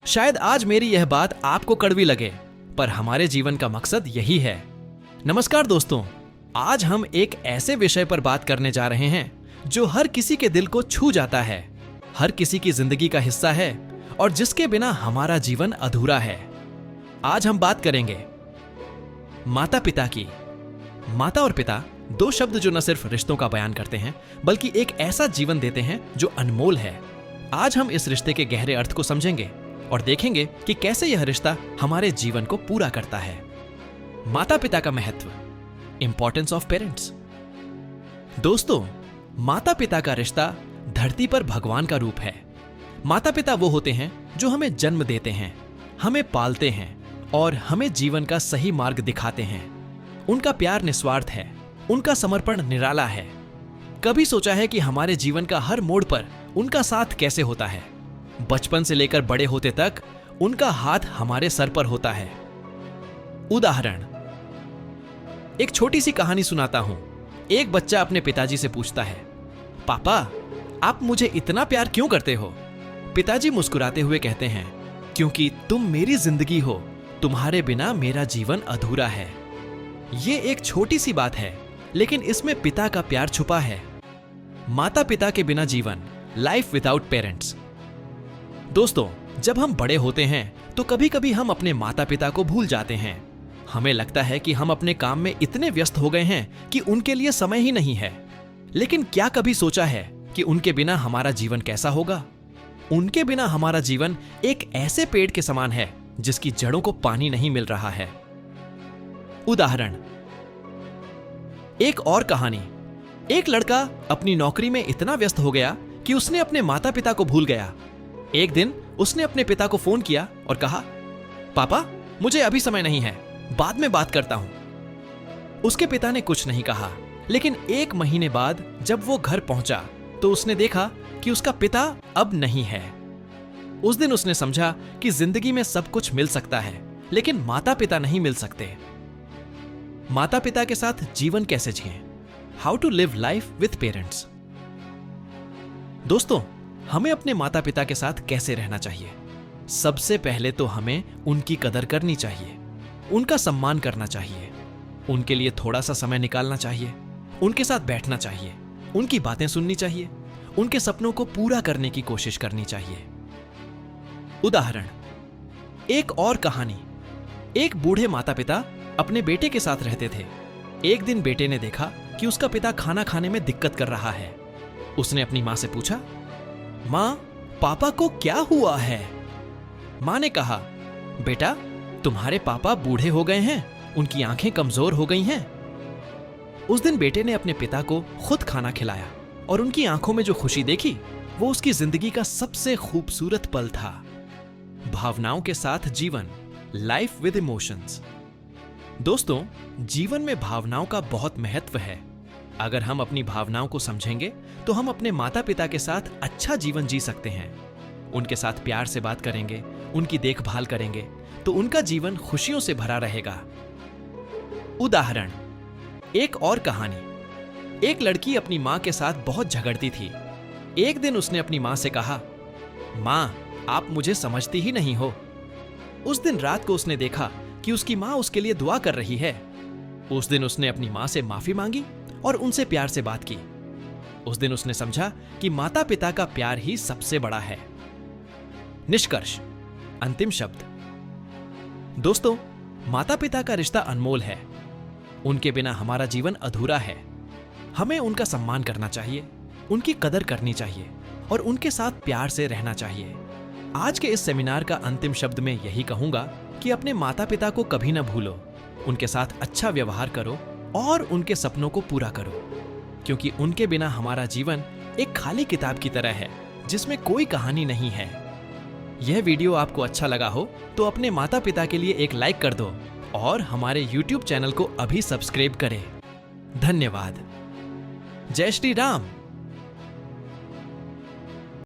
शायद आज मेरी यह बात आपको कड़वी लगे, पर हमारे जीवन का मकसद यही है। नमस्कार दोस्तों, आज हम एक ऐसे विषय पर बात करने जा रहे हैं जो हर किसी के दिल को छू जाता है, हर किसी की जिंदगी का हिस्सा है और जिसके बिना हमारा जीवन अधूरा है। आज हम बात करेंगे माता पिता की। माता और पिता दो शब्द जो न सिर्फ रिश्तों का बयान करते हैं बल्कि एक ऐसा जीवन देते हैं जो अनमोल है। आज हम इस रिश्ते के गहरे अर्थ को समझेंगे और देखेंगे कि कैसे यह रिश्ता हमारे जीवन को पूरा करता है। माता पिता का महत्व, इंपॉर्टेंस ऑफ पेरेंट्स। दोस्तों, माता पिता का रिश्ता धरती पर भगवान का रूप है। माता पिता वो होते हैं जो हमें जन्म देते हैं, हमें पालते हैं और हमें जीवन का सही मार्ग दिखाते हैं। उनका प्यार निस्वार्थ है, उनका समर्पण निराला है। कभी सोचा है कि हमारे जीवन का हर मोड़ पर उनका साथ कैसे होता है? बचपन से लेकर बड़े होते तक उनका हाथ हमारे सर पर होता है। उदाहरण, एक छोटी सी कहानी सुनाता हूं। एक बच्चा अपने पिताजी से पूछता है, पापा, आप मुझे इतना प्यार क्यों करते हो? पिताजी मुस्कुराते हुए कहते हैं, क्योंकि तुम मेरी जिंदगी हो, तुम्हारे बिना मेरा जीवन अधूरा है। ये एक छोटी सी बात है, लेकिन इसमें पिता का प्यार छुपा है। माता पिता के बिना जीवन, लाइफ विदाउट पेरेंट्स। दोस्तों, जब हम बड़े होते हैं तो कभी कभी हम अपने माता पिता को भूल जाते हैं। हमें लगता है कि हम अपने काम में इतने व्यस्त हो गए हैं कि उनके लिए समय ही नहीं है। लेकिन क्या कभी सोचा है कि उनके बिना हमारा जीवन कैसा होगा? उनके बिना हमारा जीवन एक ऐसे पेड़ के समान है जिसकी जड़ों को पानी नहीं मिल रहा है। उदाहरण, एक और कहानी। एक लड़का अपनी नौकरी में इतना व्यस्त हो गया कि उसने अपने माता पिता को भूल गया। एक दिन उसने अपने पिता को फोन किया और कहा, पापा, मुझे अभी समय नहीं है, बाद में बात करता हूं। उसके पिता ने कुछ नहीं कहा, लेकिन एक महीने बाद जब वो घर पहुंचा तो उसने देखा कि उसका पिता अब नहीं है। उस दिन उसने समझा कि जिंदगी में सब कुछ मिल सकता है, लेकिन माता पिता नहीं मिल सकते। माता पिता के साथ जीवन कैसे जिएं? How to live life with parents. दोस्तों, हमें अपने माता पिता के साथ कैसे रहना चाहिए? सबसे पहले तो हमें उनकी कदर करनी चाहिए, उनका सम्मान करना चाहिए, उनके लिए थोड़ा सा समय निकालना चाहिए, उनके साथ बैठना चाहिए, उनकी बातें सुननी चाहिए, उनके सपनों को पूरा करने की कोशिश करनी चाहिए। उदाहरण, एक और कहानी। एक बूढ़े माता पिता अपने बेटे के साथ रहते थे। एक दिन बेटे ने देखा कि उसका पिता खाना खाने में दिक्कत कर रहा है। उसने अपनी मां से पूछा, मां, पापा को क्या हुआ है? मां ने कहा, बेटा, तुम्हारे पापा बूढ़े हो गए हैं, उनकी आंखें कमजोर हो गई हैं। उस दिन बेटे ने अपने पिता को खुद खाना खिलाया और उनकी आंखों में जो खुशी देखी वो उसकी जिंदगी का सबसे खूबसूरत पल था। भावनाओं के साथ जीवन, लाइफ विद इमोशंस। दोस्तों, जीवन में भावनाओं का बहुत महत्व है। अगर हम अपनी भावनाओं को समझेंगे तो हम अपने माता पिता के साथ अच्छा जीवन जी सकते हैं। उनके साथ प्यार से बात करेंगे, उनकी देखभाल करेंगे तो उनका जीवन खुशियों से भरा रहेगा। उदाहरण, एक और कहानी। एक लड़की अपनी मां के साथ बहुत झगड़ती थी। एक दिन उसने अपनी मां से कहा, मां, आप मुझे समझती ही नहीं हो। उस दिन रात को उसने देखा कि उसकी मां उसके लिए दुआ कर रही है। उस दिन उसने अपनी मां से माफी मांगी और उनसे प्यार से बात की। उस दिन उसने समझा कि माता पिता का प्यार ही सबसे बड़ा है। निष्कर्ष, अंतिम शब्द। दोस्तों, माता पिता का रिश्ता अनमोल है। उनके बिना हमारा जीवन अधूरा है। हमें उनका सम्मान करना चाहिए, उनकी कदर करनी चाहिए और उनके साथ प्यार से रहना चाहिए। आज के इस सेमिनार का अंतिम शब्द में यही कहूंगा कि अपने माता पिता को कभी ना भूलो, उनके साथ अच्छा व्यवहार करो और उनके सपनों को पूरा करो, क्योंकि उनके बिना हमारा जीवन एक खाली किताब की तरह है जिसमें कोई कहानी नहीं है। यह वीडियो आपको अच्छा लगा हो तो अपने माता पिता के लिए एक लाइक कर दो और हमारे YouTube चैनल को अभी सब्सक्राइब करें। धन्यवाद। जय श्री राम।